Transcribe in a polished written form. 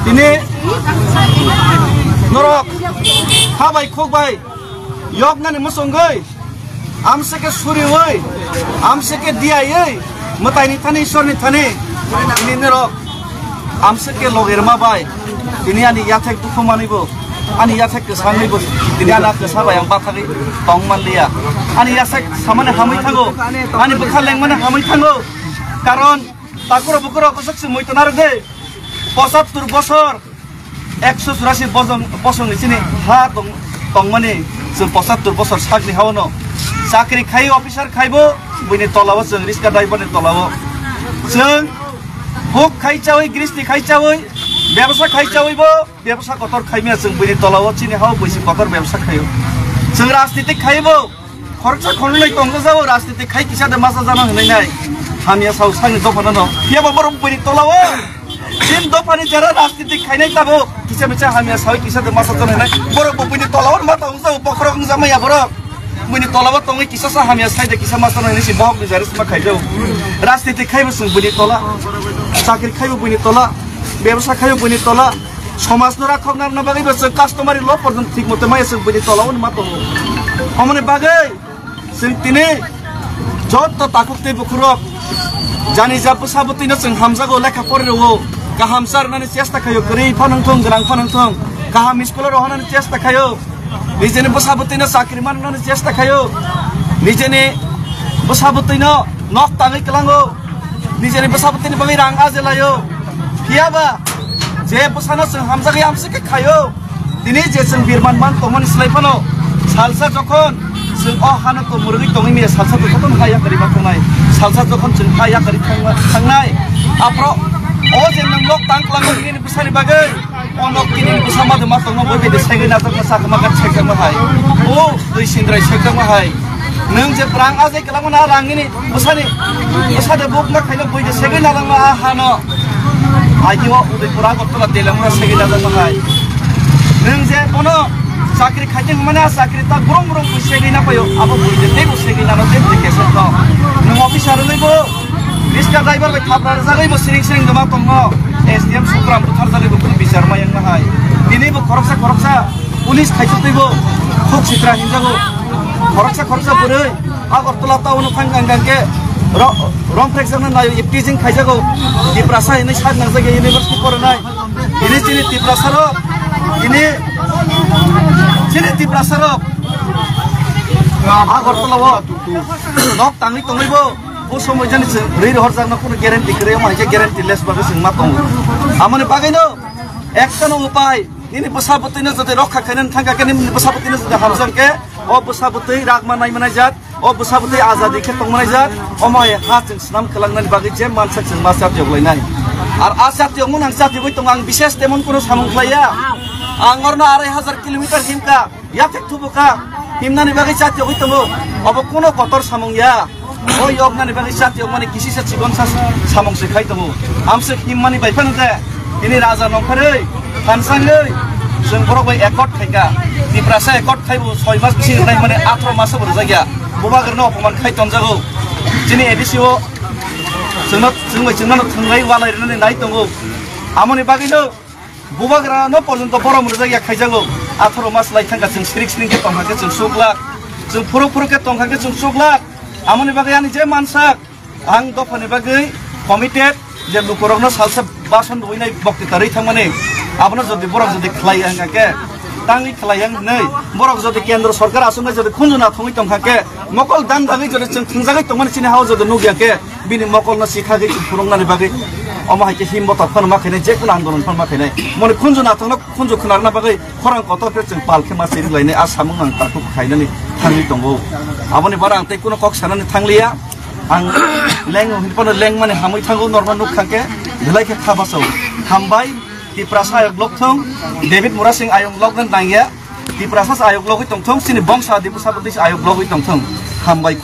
Ini norok habai khokbai yok nani musonggai amse ke suri woi amse ke diai matai ni thani ishwar ni thani ini norok amse ke logerma bai ini ani yathek dukhumani bo ani yathek kesani bo ini ana kesaba yang bathagi tongman liya ani yathek samane hamai thango ani bukhaleng mane hamai thango karon takuro bukuro kosak se moitonar de 75 বছর 184 বছর নিচিনি হা তংমানি जों 75 বছর চাকরি হাওনো চাকরি খাই officer খাইবো বইনি তলাবো जों rickshaw ड्राइभारनि तलाबो जों हुक खाइचावै ग्रिसनि खाइचावै व्यवसाय खाइचावैबो व्यवसाय कतर खाइमिया जों बइनि तलाबो चिनि हाव बैसि कतर व्यवसाय खायो जों राजनीति खाइबो खरचा खनलै तंगो जाबो राजनीति खाइ किसादे मासा जाना होनाय नाय हामिया साउ सांनि दफानानो फियाबो बर बइनि तलाबो Sin dopani jara राजनीति खाइनाय ताबो किसा मिसा हामिया सावै किसादे मासा जाना होनाय बर बइनि तलाबो मा तंगो पखरं जामाया बर बइनि तलाबो तंगै किसा सा हामिया साइदे किसा मासा होनाय सि बहक जारिस मा खाइजौ राजनीति खाइबो जों बइनि तला চাকরি খাইবো বইনি তলা ব্যবসা খাইবো বইনি তলা সমাজ নরা খগনার না বাগै বস কাস্টমারি ল পর্যন্ত ঠিক মতে মাই जों বইনি তলাও मा दङ हमने बागै जों तिने जत ताकुते बुखुरक जानि जाबो साबतिनो जों हामजागो लेखा फरायरो गाहाम सारनानै चेष्टा खायो गरै फानांथों गोनां फानांथों गाहाम स्कुलाव रहनानै चेष्टा खायो निजेनि बसाबतिनो साख्रि माननानै चेष्टा खायो निजेनि बसाबतिनो नक ताङै कलांगो निजेनि बसाबतिनि बागै रां आजेलायो फियाबा जे बसानो जों हामजागै हामसिके खायो दिनै जे जों बिरमान मान तमन स्लाइफानो सालसा जखन जों हानो तो मुरगै तङै मिया सालसा जखन हाया करि बाथनाय सालसा जखन जों हाया करि थांनाय आप्र ओ जे नों लक तांक्लांगो दिनै बसानि बागै अनक दिनै बसामादो मा तङ बय बेदे साइगै नाजक साखमा गा सेगजां माहाय ओ दै सिन्द्राय सेगजां माहाय नों जे रां आजै कलांगना रांनि बसानि बसादे बुक मा खाइनो बयदे सेगै नालांमा हानो आइदिवा उदयपुरा गतला देलांमा सेगै नाजक माहाय नों जे कोनो चाकरी खाइथिं माने चाकरी ता ग्रम ग्रम सेगै ना पायो आबो बयदे तेबो सेगै नानो जे केसन दं नों अफिसार लैबो रिक्शा ड्राइभार बाय थाबरा जागैबो सिरिं सिरिं दमा दङ एसडीएम सुप्राम बुथार जागैबो बिचार मायं माहाय दिनैबो खरकसा पुलिस खाइथिबो खुक सित्रा हिनजागो खरकसा बोरै आगरतला टाउन फांगांगांके रं फ्रेक्सन नायो इप्टिजिं खाइजागो दिप्रासा इनै सात नांजागे इउनिभार्सिटी फरायनाय इनै जिनि दिप्रासारो इनै जिनि दिप्रासारो आगरतलाव नक ताङै तङैबो ओ समय जानि ब्रै हर जागना कोनो ग्यारेन्टी करे माइजे ग्यारेन्टी लेस बागै जों मा दङ आमने बागैनो একটানো উপায় ini besabutnya jadi rokha kenen tangga kene besabutnya jadi hamzam ke o besabutnya ragma nai manajat o besabutnya azadi ke tong manajat o mai hatin senam kelangnan bagi jem mansak sing masat joglai nai ar asat yang mun angsat joi tong ang bises temon kono samung playa angorna 2,500 kilometer himka ya tek tubuka himnani bagi chat joi tong obo kono kotor samung ya o yognani bagi chat yang mani kisi sa chigon sa samung se khai tong amse himmani bai phanute ini raja nongkhare Kansangei, sengkorok bayi ekor kaya, di perasa ekor kaya bu, 6 mas bisi nai mana 18 masa berjaga, buba kerana peman kaya tonjago, jadi edisi wo, sengat tenggai walai rene nai tunggu, amoni bagi lo, buba kerana porjento poro berjaga kaya jago, 18 mas lai tangga seng strik ke tongkang ke seng suklak, seng puru ke tongkang ke seng suklak, amoni bagi ani je mansak, ang dopani bagi committed, je lukurokno salsa bason doi nai bokti tarik thangmane. Abona jadi borok jadi kelayan kake, tangi kelayan nih, borok jadi kendro सरकार asumnya jadi kunjuna thongi tong kake, mokol dan dagi jadi cengjagai tong mana sini haus jadi nugia ke, bini mokol nasi kaki kurung nani bagi, omah iki himbo tapkan makene, jekun andolan pan makene, moni kunjuna thong kunju kenar na bagi, orang kotor ke ceng pal ke masih lainnya asamung ang takut kainan nih tangi tonggo, aboni barang teh kuno kok sana nih tanglia, ang leng hidupan leng mana hamui tanggo normal nuk kake, belai ke kabaso, hambai di prasa ayok lok thong David Murasing ayok lok dan tangya di prasa ayok lok itong thong sini bangsa di pusat ayok lok itong thong hambai